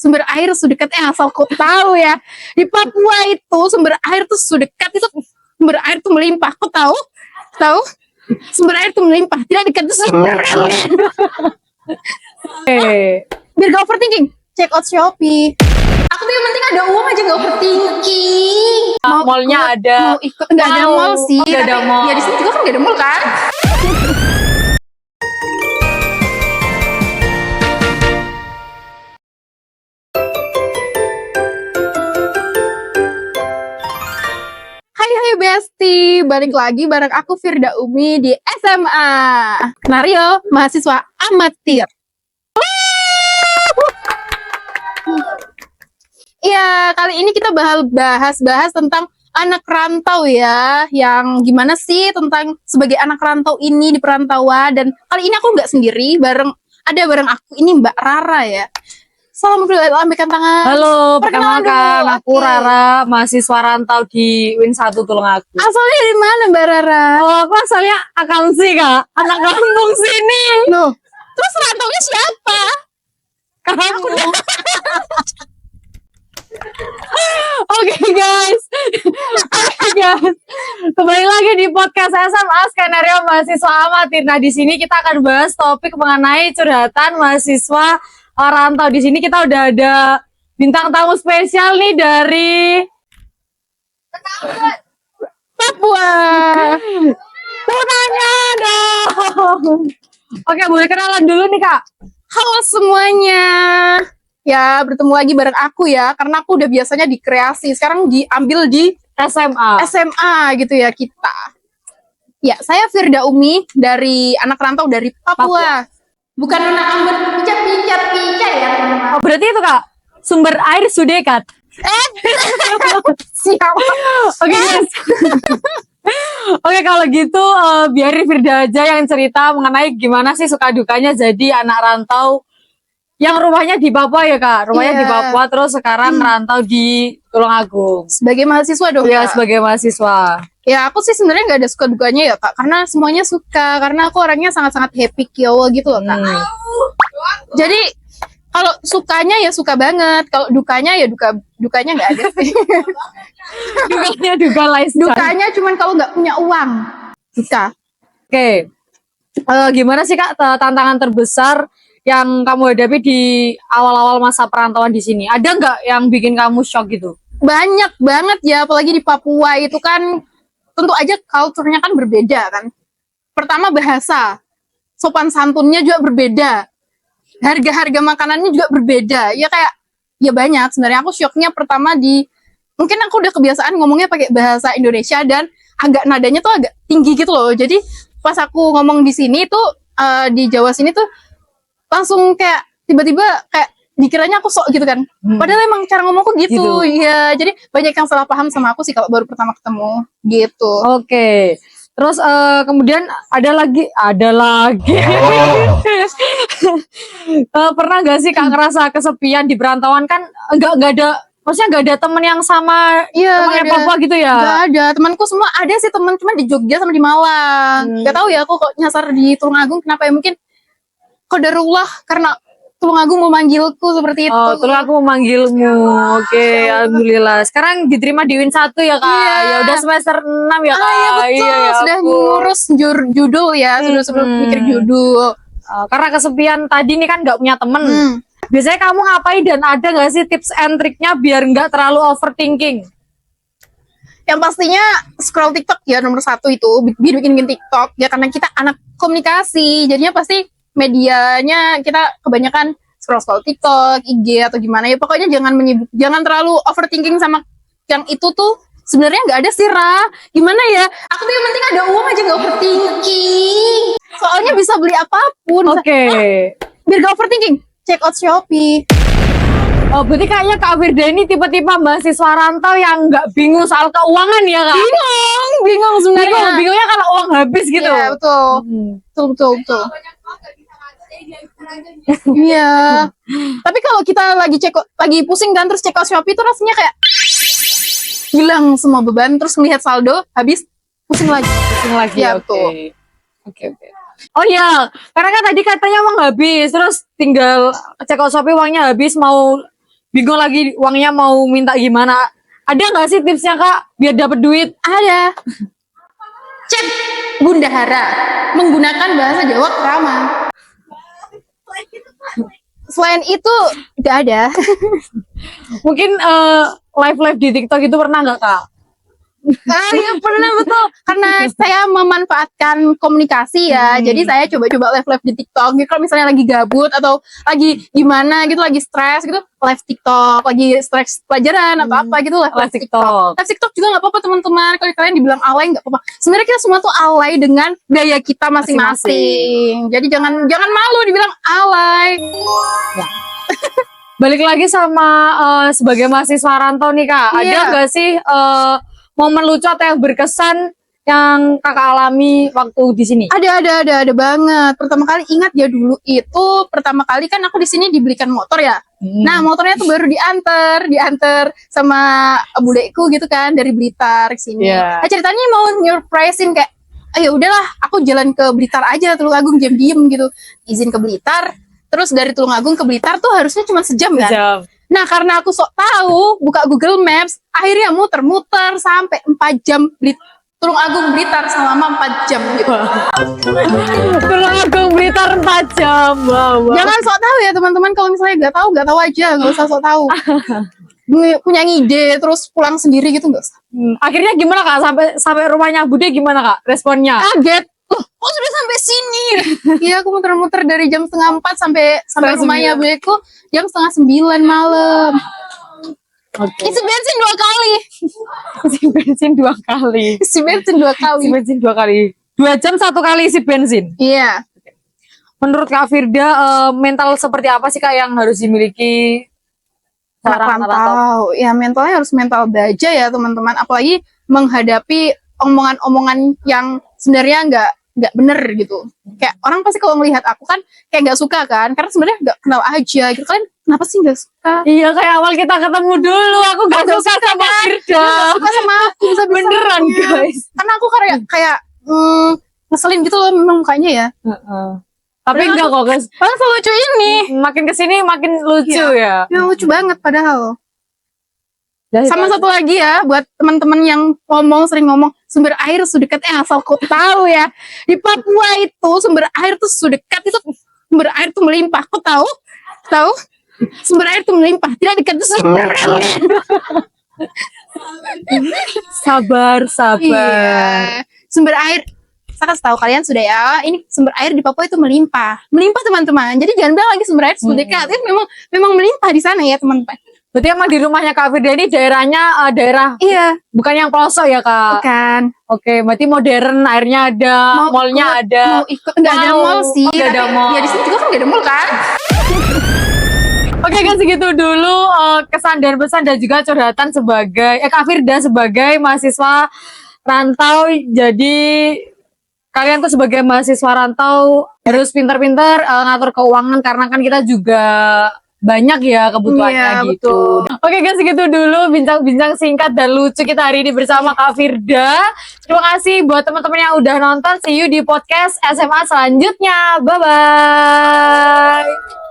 sumber air sedekat asal kau tahu ya. Di Papua itu sumber air tuh sedekat itu, sumber air tuh melimpah. Kau tahu? Tahu? Sumber air tuh melimpah, tidak dekat itu sumber air. Biar gak overthinking, check out Shopee. Aku tuh yang penting ada uang aja gak overthinking. Mallnya ada. Mau ikut, nggak ada mall sih. Nggak ada mall. Ya di sini juga kan nggak ada mall kan. Hai Besti, balik lagi bareng aku Firda Umi di SMA Nario, mahasiswa amatir. Iya, kali ini kita bahas tentang anak rantau ya, yang gimana sih tentang sebagai anak rantau ini di perantauan. Dan kali ini aku nggak sendiri, bareng aku ini Mbak Rara ya. Salam dulu, lambaikan tangan. Halo, perkenalkan aku Oke. Rara, mahasiswa rantau di Win 1 Tulungagung. Asalnya dari mana Mbak Rara? Oh, aku asalnya akuntansi, Kak. Anak kampung sini. Loh, terus rantaunya siapa? Kamu. Oke guys, kembali lagi di podcast SMA Skenario Mahasiswa Amatir. Nah, di sini kita akan bahas topik mengenai curhatan mahasiswa rantau. Di sini kita udah ada bintang tamu spesial nih dari Papua. Tanya dong. Oke, boleh kenalan dulu nih Kak. Halo semuanya. Ya, bertemu lagi bareng aku ya, karena aku udah biasanya di kreasi, sekarang diambil di SMA gitu ya kita. Ya, saya Firda Umi dari anak rantau dari Papua. Bukan Nona Amber pijat ya. Oh, berarti itu Kak, sumber air Sudekat. Siapa? Oke guys. Oke, kalau gitu biarin Firda aja yang cerita mengenai gimana sih suka dukanya jadi anak rantau yang rumahnya di Papua ya Kak. Rumahnya di Papua terus sekarang rantau di Tulungagung. Sebagai mahasiswa dong. Ya, Kak. sebagai mahasiswa. Ya, aku sih sebenarnya nggak ada suka dukanya ya Kak, karena semuanya suka, karena aku orangnya sangat-sangat happy kiowa gitu loh Kak. Jadi kalau sukanya ya suka banget, kalau dukanya ya dukanya nggak ada sih. Dukanya duka lain. Dukanya cuman kalau nggak punya uang. Duka. Oke. Gimana sih Kak tantangan terbesar yang kamu hadapi di awal-awal masa perantauan di sini? Ada nggak yang bikin kamu shock gitu? Banyak banget ya, apalagi di Papua itu kan tentu aja kulturnya kan berbeda kan. Pertama bahasa, sopan santunnya juga berbeda. Harga-harga makanannya juga berbeda. Ya kayak ya banyak. Sebenarnya aku shocknya pertama mungkin aku udah kebiasaan ngomongnya pakai bahasa Indonesia dan agak nadanya tuh agak tinggi gitu loh. Jadi pas aku ngomong di sini tuh di Jawa sini tuh langsung kayak tiba-tiba kayak dikiranya aku sok gitu kan. Padahal emang cara ngomongku gitu. Iya, jadi banyak yang salah paham sama aku sih kalau baru pertama ketemu gitu. Oke. Terus kemudian ada lagi. Pernah gak sih Kak ngerasa kesepian di perantauan kan nggak ada, maksudnya nggak ada temen yang sama temannya Papua gitu ya? Nggak ada, temanku semua ada sih teman cuma di Jogja sama di Malang. Nggak tahu ya aku kok nyasar di Tulungagung kenapa ya, mungkin qadarullah karena Tulungagung memanggilku seperti itu. Oh, Tulungagung memanggilmu. Oke, alhamdulillah. Sekarang diterima di Win 1 ya Kak. Iya. Ya udah semester 6 ya Kak. Iya betul, ya sudah ampun. ngurus judul ya, sudah mikir judul. Karena kesepian tadi nih kan nggak punya temen. Biasanya kamu ngapain dan ada nggak sih tips and triknya biar nggak terlalu overthinking? Yang pastinya scroll TikTok ya nomor 1 itu, bikin TikTok ya karena kita anak komunikasi, jadinya pasti medianya kita kebanyakan scroll TikTok, IG atau gimana ya, pokoknya jangan terlalu overthinking sama yang itu tuh. Sebenarnya nggak ada sih Ra, gimana ya, aku tuh yang penting ada uang aja nggak overthinking, soalnya bisa beli apapun. Oke. Biar gak overthinking, check out Shopee. Oh, berarti kayaknya Kak Firda ini tipe-tipe mahasiswa rantau yang nggak bingung soal keuangan ya Kak? Bingung sebenarnya. Bingungnya kalau uang habis gitu. Iya betul. Betul. Iya. Tapi kalau kita lagi pusing dan terus check out Shopee itu rasanya kayak hilang semua beban, terus melihat saldo habis pusing lagi. Ya, Oke. Oh iya, karena kan tadi katanya uang habis, terus tinggal check out Shopee uangnya habis, mau bingung lagi uangnya mau minta gimana. Ada nggak sih tipsnya Kak biar dapat duit? Ada. Chat Bunda Hara menggunakan bahasa Jawa krama. Selain itu nggak ada. Mungkin live di TikTok itu pernah nggak Kak? Ya pernah, betul. Karena saya memanfaatkan komunikasi ya. Jadi saya coba-coba live di TikTok. Gitu, kalau misalnya lagi gabut atau lagi gimana gitu, lagi stres gitu, live TikTok. Lagi stres pelajaran atau apa gitu, live TikTok. Live TikTok juga nggak apa-apa teman-teman. Kalau kalian dibilang alay nggak apa-apa. Sebenarnya kita semua tuh alay dengan gaya kita masing-masing. Jadi jangan malu dibilang alay. Ya. Balik lagi sama sebagai mahasiswa rantau nih Kak. Ada nggak sih momen lucu atau yang berkesan yang Kakak alami waktu di sini? Ada banget. Pertama kali ingat ya dulu itu pertama kali kan aku di sini dibelikan motor ya. Nah, motornya tuh baru diantar sama budekku gitu kan dari Blitar ke sini. Nah, ceritanya mau nyurprisein kayak ya udahlah, aku jalan ke Blitar aja, Tulungagung diam-diam gitu. Izin ke Blitar, terus dari Tulungagung ke Blitar tuh harusnya cuma sejam kan. Nah, karena aku sok tahu, buka Google Maps, akhirnya muter-muter sampai 4 jam Tulungagung Blitar selama 4 jam gitu. Tulungagung Blitar 4 jam. Wow. Jangan sok tahu ya teman-teman, kalau misalnya nggak tahu aja, nggak usah sok tahu. Punya ngide terus pulang sendiri gitu nggak usah. Akhirnya gimana Kak? Sampai rumahnya Bude gimana Kak? Responnya? Kaget. Loh, kok sudah sampai sini? Iya, aku muter-muter dari jam 3:30 sampai rumahnya budeku jam 8:30 malam. Okay. Isi bensin 2 kali. Isi bensin 2 kali. Isi bensin 2 kali. Isi bensin 2 kali. 2 jam 1 kali isi bensin. Iya. Menurut Kak Firda, mental seperti apa sih Kak yang harus dimiliki seorang rantau? Ya, mentalnya harus mental baja ya teman-teman. Apalagi menghadapi omongan-omongan yang sebenarnya nggak bener gitu. Kayak orang pasti kalau melihat aku kan kayak nggak suka kan, karena sebenarnya nggak kenal aja gitu. Kalian kenapa sih nggak suka? Iya, kayak awal kita ketemu dulu aku nggak suka sama Firda. Suka sama aku beneran guys. Karena aku kayak ngeselin gitu loh memang mukanya ya. Tapi enggak kok guys. Padahal selucu ini. Makin kesini makin lucu ya. Ya lucu banget padahal. Sama satu lagi ya, buat teman-teman yang sering ngomong sumber air sedekat asal kau tahu ya, di Papua itu sumber air tuh sedekat itu, sumber air tuh melimpah. Kau tahu sumber air tuh melimpah, tidak dekat itu sumber air. Sabar. Iya. Sumber air, saya kasih tahu kalian sudah ya, ini sumber air di Papua itu melimpah teman-teman. Jadi jangan bilang lagi sumber air sedekat, itu memang melimpah di sana ya teman-teman. Berarti emang di rumahnya Kak Firda ini daerahnya daerah bukan yang pelosok ya Kak? Bukan. Oke, berarti modern, airnya ada, mallnya ada. Mau ikut nggak ada mall sih? Nggak ada mall. Ya di sini juga kan nggak ada mall kan? Oke kan segitu dulu kesan dan pesan dan juga curhatan sebagai Kak Firda sebagai mahasiswa rantau. Jadi kalian tuh sebagai mahasiswa rantau harus pintar-pintar ngatur keuangan karena kan kita juga banyak ya kebutuhannya gitu. Betul. Oke guys, segitu dulu bincang-bincang singkat dan lucu kita hari ini bersama Kak Firda. Terima kasih buat teman-teman yang udah nonton. See you di podcast SMA selanjutnya. Bye-bye.